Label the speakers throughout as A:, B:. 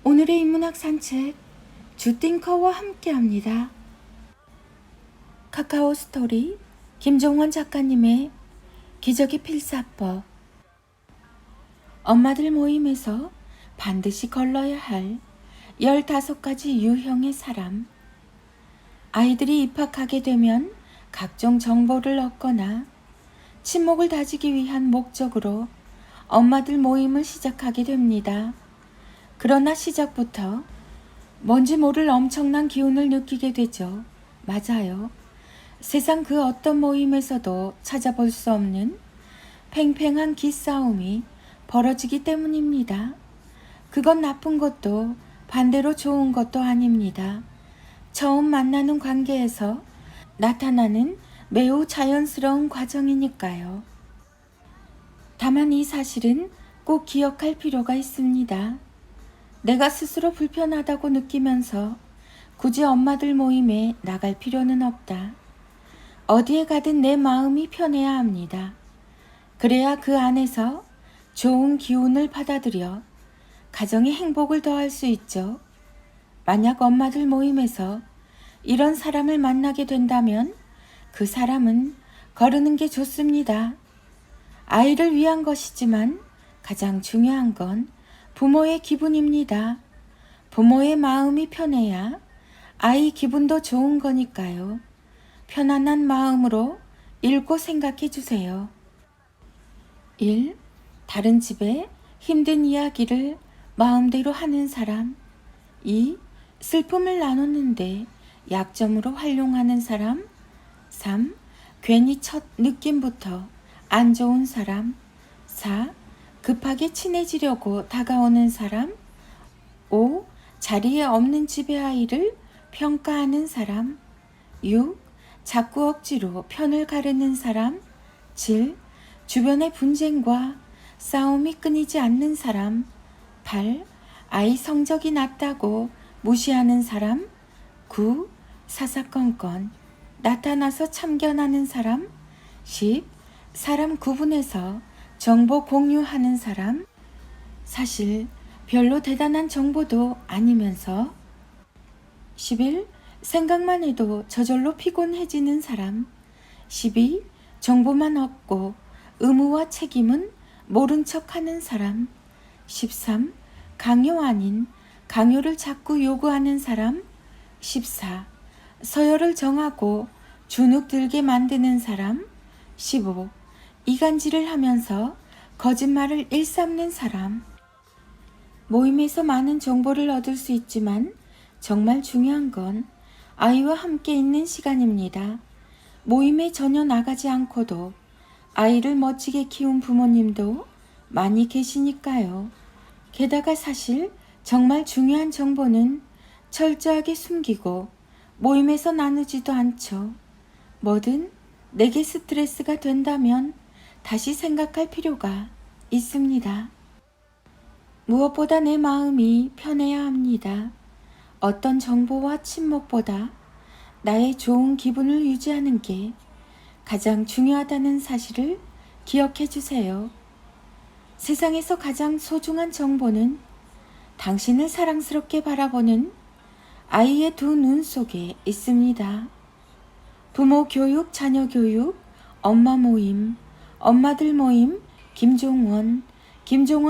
A: 오늘의 인문학 산책 주띵커와 함께합니다. 카카오 스토리 김종원 작가님의 기적의 필사법. 엄마들 모임에서 반드시 걸러야 할 15가지 유형의 사람. 아이들이 입학하게 되면 각종 정보를 얻거나 친목을 다지기 위한 목적으로 엄마들 모임을 시작하게 됩니다. 그러나 시작부터 뭔지 모를 엄청난 기운을 느끼게 되죠. 맞아요. 세상 그 어떤 모임에서도 찾아볼 수 없는 팽팽한 기싸움이 벌어지기 때문입니다. 그건 나쁜 것도 반대로 좋은 것도 아닙니다. 처음 만나는 관계에서 나타나는 매우 자연스러운 과정이니까요. 다만 이 사실은 꼭 기억할 필요가 있습니다. 내가 스스로 불편하다고 느끼면서 굳이 엄마들 모임에 나갈 필요는 없다. 어디에 가든 내 마음이 편해야 합니다. 그래야 그 안에서 좋은 기운을 받아들여 가정의 행복을 더할 수 있죠. 만약 엄마들 모임에서 이런 사람을 만나게 된다면 그 사람은 거르는 게 좋습니다. 아이를 위한 것이지만 가장 중요한 건 부모의 기분입니다. 부모의 마음이 편해야 아이 기분도 좋은 거니까요. 편안한 마음으로 읽고 생각해 주세요. 1. 다른 집에 힘든 이야기를 마음대로 하는 사람. 2. 슬픔을 나눴는데 약점으로 활용하는 사람. 3. 괜히 첫 느낌부터 안 좋은 사람. 4. 급하게 친해지려고 다가오는 사람. 5. 자리에 없는 집의 아이를 평가하는 사람. 6. 자꾸 억지로 편을 가르는 사람. 7. 주변의 분쟁과 싸움이 끊이지 않는 사람. 8. 아이 성적이 낮다고 무시하는 사람. 9. 사사건건 나타나서 참견하는 사람. 10. 사람 구분해서 정보 공유하는 사람. 사실 별로 대단한 정보도 아니면서 11. 생각만 해도 저절로 피곤해지는 사람. 12. 정보만 얻고 의무와 책임은 모른 척하는 사람. 13. 강요 아닌 강요를 자꾸 요구하는 사람. 14. 서열을 정하고 주눅 들게 만드는 사람. 15. 이간질을 하면서 거짓말을 일삼는 사람. 모임에서 많은 정보를 얻을 수 있지만 정말 중요한 건 아이와 함께 있는 시간입니다. 모임에 전혀 나가지 않고도 아이를 멋지게 키운 부모님도 많이 계시니까요. 게다가 사실 정말 중요한 정보는 철저하게 숨기고 모임에서 나누지도 않죠. 뭐든 내게 스트레스가 된다면 다시 생각할 필요가 있습니다. 무엇보다 내 마음이 편해야 합니다. 어떤 정보와 친목보다 나의 좋은 기분을 유지하는 게 가장 중요하다는 사실을 기억해 주세요. 세상에서 가장 소중한 정보는 당신을 사랑스럽게 바라보는 아이의 두 눈 속에 있습니다. 부모 교육, 자녀 교육, 엄마 모임, 엄마들 모임, 김종원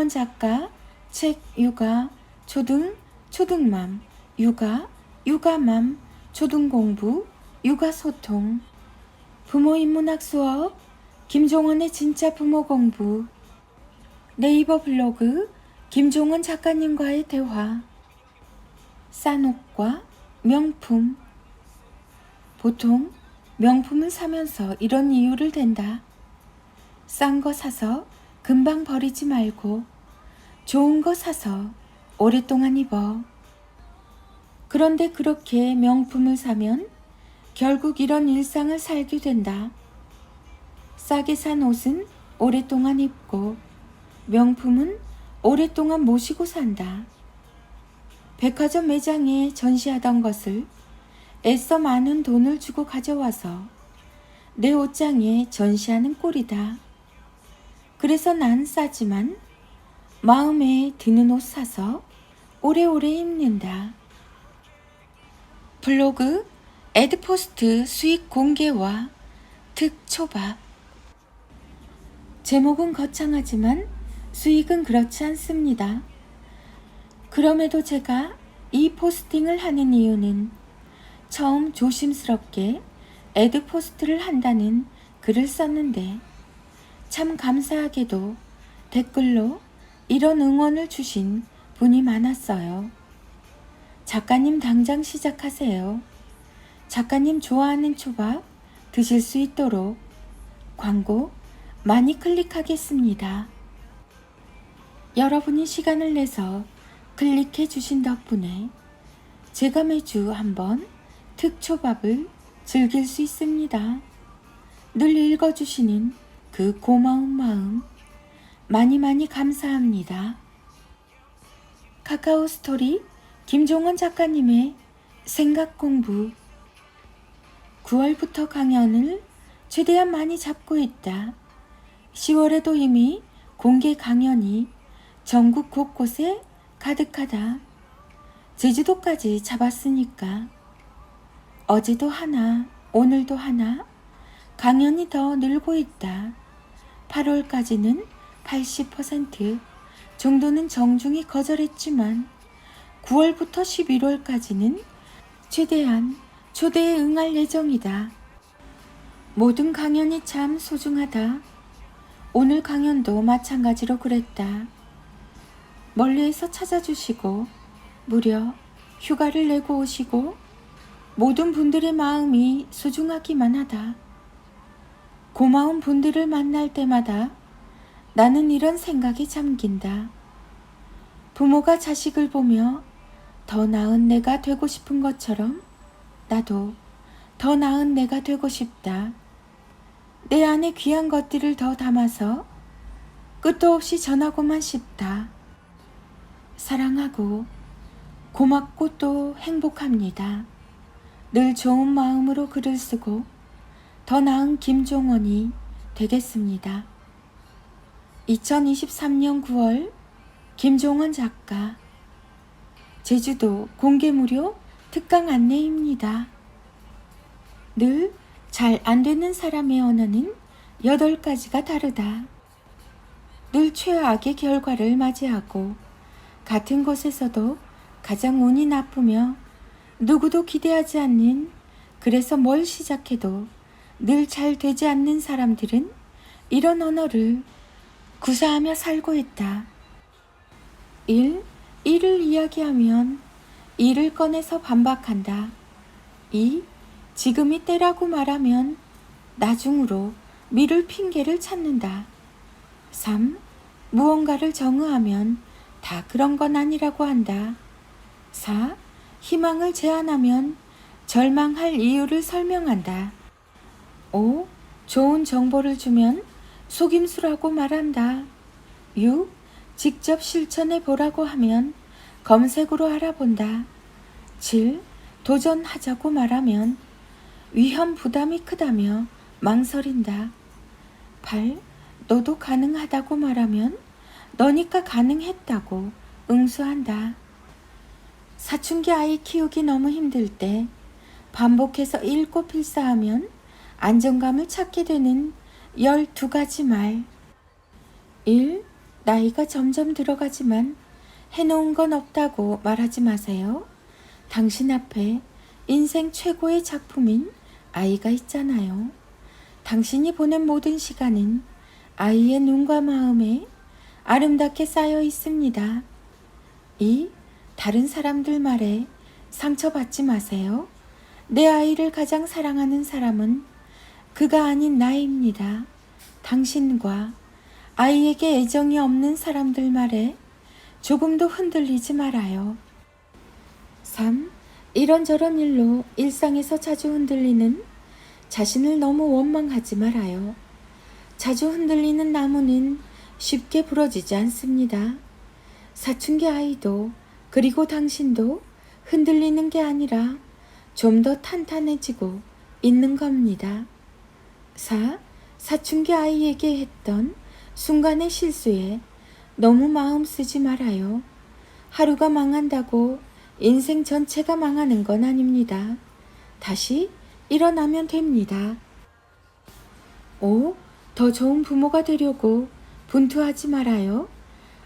A: 작가, 책 육아, 초등맘, 육아맘, 초등공부, 육아소통, 부모 인문학 수업, 김종원의 진짜 부모 공부, 네이버 블로그, 김종원 작가님과의 대화, 싼 옷과 명품. 보통 명품을 사면서 이런 이유를 댄다. 싼 거 사서 금방 버리지 말고 좋은 거 사서 오랫동안 입어. 그런데 그렇게 명품을 사면 결국 이런 일상을 살게 된다. 싸게 산 옷은 오랫동안 입고 명품은 오랫동안 모시고 산다. 백화점 매장에 전시하던 것을 애써 많은 돈을 주고 가져와서 내 옷장에 전시하는 꼴이다. 그래서 난 싸지만 마음에 드는 옷 사서 오래오래 입는다. 블로그 애드포스트 수익 공개와 특초밥. 제목은 거창하지만 수익은 그렇지 않습니다. 그럼에도 제가 이 포스팅을 하는 이유는 처음 조심스럽게 애드포스트를 한다는 글을 썼는데 참 감사하게도 댓글로 이런 응원을 주신 분이 많았어요. 작가님 당장 시작하세요. 작가님 좋아하는 초밥 드실 수 있도록 광고 많이 클릭하겠습니다. 여러분이 시간을 내서 클릭해 주신 덕분에 제가 매주 한번 특초밥을 즐길 수 있습니다. 늘 읽어주시는 그 고마운 마음 많이 많이 감사합니다. 카카오 스토리 김종원 작가님의 생각 공부. 9월부터 강연을 최대한 많이 잡고 있다. 10월에도 이미 공개 강연이 전국 곳곳에 가득하다. 제주도까지 잡았으니까 어제도 하나, 오늘도 하나 강연이 더 늘고 있다. 8월까지는 80% 정도는 정중히 거절했지만 9월부터 11월까지는 최대한 초대에 응할 예정이다. 모든 강연이 참 소중하다. 오늘 강연도 마찬가지로 그랬다. 멀리에서 찾아주시고 무려 휴가를 내고 오시고 모든 분들의 마음이 소중하기만 하다. 고마운 분들을 만날 때마다 나는 이런 생각에 잠긴다. 부모가 자식을 보며 더 나은 내가 되고 싶은 것처럼 나도 더 나은 내가 되고 싶다. 내 안에 귀한 것들을 더 담아서 끝도 없이 전하고만 싶다. 사랑하고 고맙고 또 행복합니다. 늘 좋은 마음으로 글을 쓰고 더 나은 김종원이 되겠습니다. 2023년 9월 김종원 작가. 제주도 공개 무료 특강 안내입니다. 늘 잘 안되는 사람의 언어는 8가지가 다르다. 늘 최악의 결과를 맞이하고 같은 곳에서도 가장 운이 나쁘며 누구도 기대하지 않는, 그래서 뭘 시작해도 늘 잘 되지 않는 사람들은 이런 언어를 구사하며 살고 있다. 1. 일을 이야기하면 일을 꺼내서 반박한다. 2. 지금이 때라고 말하면 나중으로 미룰 핑계를 찾는다. 3. 무언가를 정의하면 다 그런 건 아니라고 한다. 4. 희망을 제안하면 절망할 이유를 설명한다. 5. 좋은 정보를 주면 속임수라고 말한다. 6. 직접 실천해 보라고 하면 검색으로 알아본다. 7. 도전하자고 말하면 위험 부담이 크다며 망설인다. 8. 너도 가능하다고 말하면 너니까 가능했다고 응수한다. 사춘기 아이 키우기 너무 힘들 때 반복해서 읽고 필사하면 안정감을 찾게 되는 12가지 말. 1. 나이가 점점 들어가지만 해놓은 건 없다고 말하지 마세요. 당신 앞에 인생 최고의 작품인 아이가 있잖아요. 당신이 보낸 모든 시간은 아이의 눈과 마음에 아름답게 쌓여 있습니다. 2. 다른 사람들 말에 상처받지 마세요. 내 아이를 가장 사랑하는 사람은 그가 아닌 나입니다. 당신과 아이에게 애정이 없는 사람들 말에 조금도 흔들리지 말아요. 3. 이런저런 일로 일상에서 자주 흔들리는 자신을 너무 원망하지 말아요. 자주 흔들리는 나무는 쉽게 부러지지 않습니다. 사춘기 아이도 그리고 당신도 흔들리는 게 아니라 좀 더 탄탄해지고 있는 겁니다. 4. 사춘기 아이에게 했던 순간의 실수에 너무 마음 쓰지 말아요. 하루가 망한다고 인생 전체가 망하는 건 아닙니다. 다시 일어나면 됩니다. 5. 더 좋은 부모가 되려고 분투하지 말아요.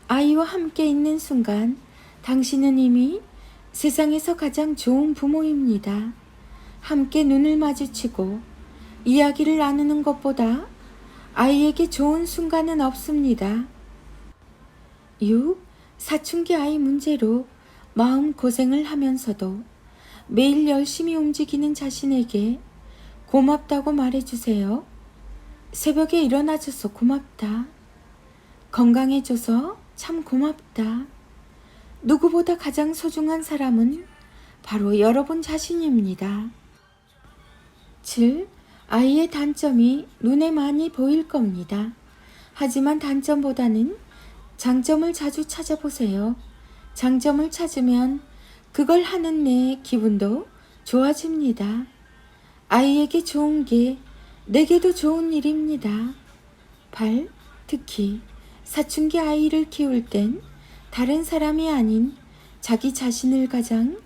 A: 아이와 함께 있는 순간 당신은 이미 세상에서 가장 좋은 부모입니다. 함께 눈을 마주치고 이야기를 나누는 것보다 아이에게 좋은 순간은 없습니다. 6. 사춘기 아이 문제로 마음 고생을 하면서도 매일 열심히 움직이는 자신에게 고맙다고 말해주세요. 새벽에 일어나줘서 고맙다. 건강해줘서 참 고맙다. 누구보다 가장 소중한 사람은 바로 여러분 자신입니다. 7. 아이의 단점이 눈에 많이 보일 겁니다. 하지만 단점보다는 장점을 자주 찾아보세요. 장점을 찾으면 그걸 하는 내 기분도 좋아집니다. 아이에게 좋은 게 내게도 좋은 일입니다. 8. 특히 사춘기 아이를 키울 땐 다른 사람이 아닌 자기 자신을 가장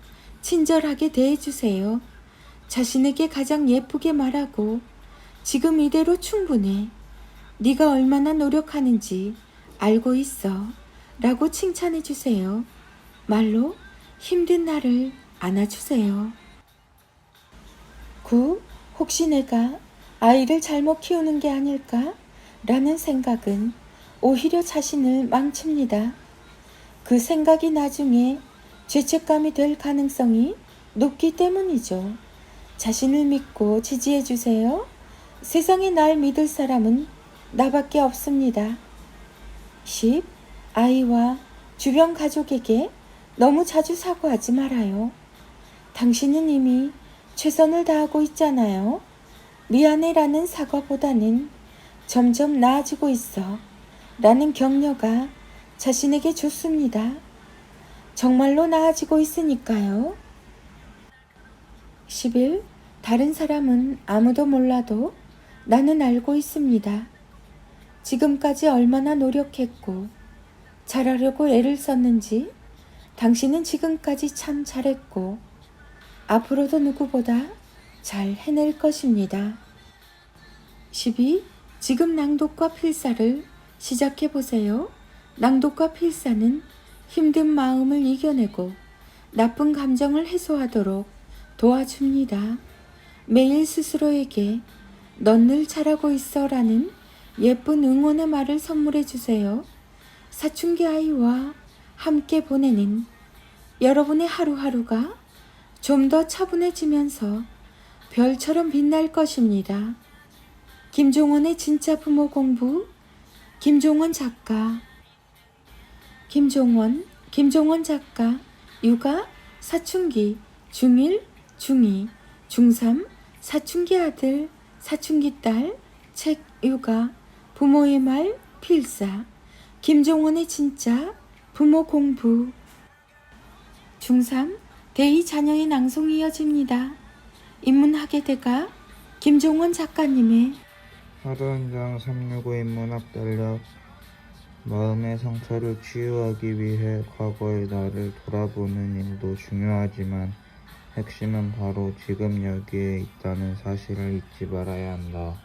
A: 친절하게 대해주세요. 자신에게 가장 예쁘게 말하고 지금 이대로 충분해. 네가 얼마나 노력하는지 알고 있어. 라고 칭찬해주세요. 말로 힘든 나를 안아주세요. 9. 혹시 내가 아이를 잘못 키우는 게 아닐까? 라는 생각은 오히려 자신을 망칩니다. 그 생각이 나중에 죄책감이 될 가능성이 높기 때문이죠. 자신을 믿고 지지해 주세요. 세상에 날 믿을 사람은 나밖에 없습니다. 10. 아이와 주변 가족에게 너무 자주 사과하지 말아요. 당신은 이미 최선을 다하고 있잖아요. 미안해라는 사과보다는 점점 나아지고 있어 라는 격려가 자신에게 좋습니다. 정말로 나아지고 있으니까요. 11. 다른 사람은 아무도 몰라도 나는 알고 있습니다. 지금까지 얼마나 노력했고 잘하려고 애를 썼는지 당신은 지금까지 참 잘했고 앞으로도 누구보다 잘 해낼 것입니다. 12. 지금 낭독과 필사를 시작해 보세요. 낭독과 필사는 힘든 마음을 이겨내고 나쁜 감정을 해소하도록 도와줍니다. 매일 스스로에게 넌 늘 잘하고 있어 라는 예쁜 응원의 말을 선물해 주세요. 사춘기 아이와 함께 보내는 여러분의 하루하루가 좀 더 차분해지면서 별처럼 빛날 것입니다. 김종원의 진짜 부모 공부, 김종원 작가. 김종원 작가, 육아, 사춘기, 중1, 중2, 중3, 사춘기 아들, 사춘기 딸, 책, 육아, 부모의 말, 필사. 김종원의 진짜 부모 공부. 중3, 대2 자녀의 낭송이 이어집니다. 인문학의 대가 김종원 작가님의
B: 41장 365 인문학 달력. 마음의 상처를 치유하기 위해 과거의 나를 돌아보는 일도 중요하지만 핵심은 바로 지금 여기에 있다는 사실을 잊지 말아야 한다.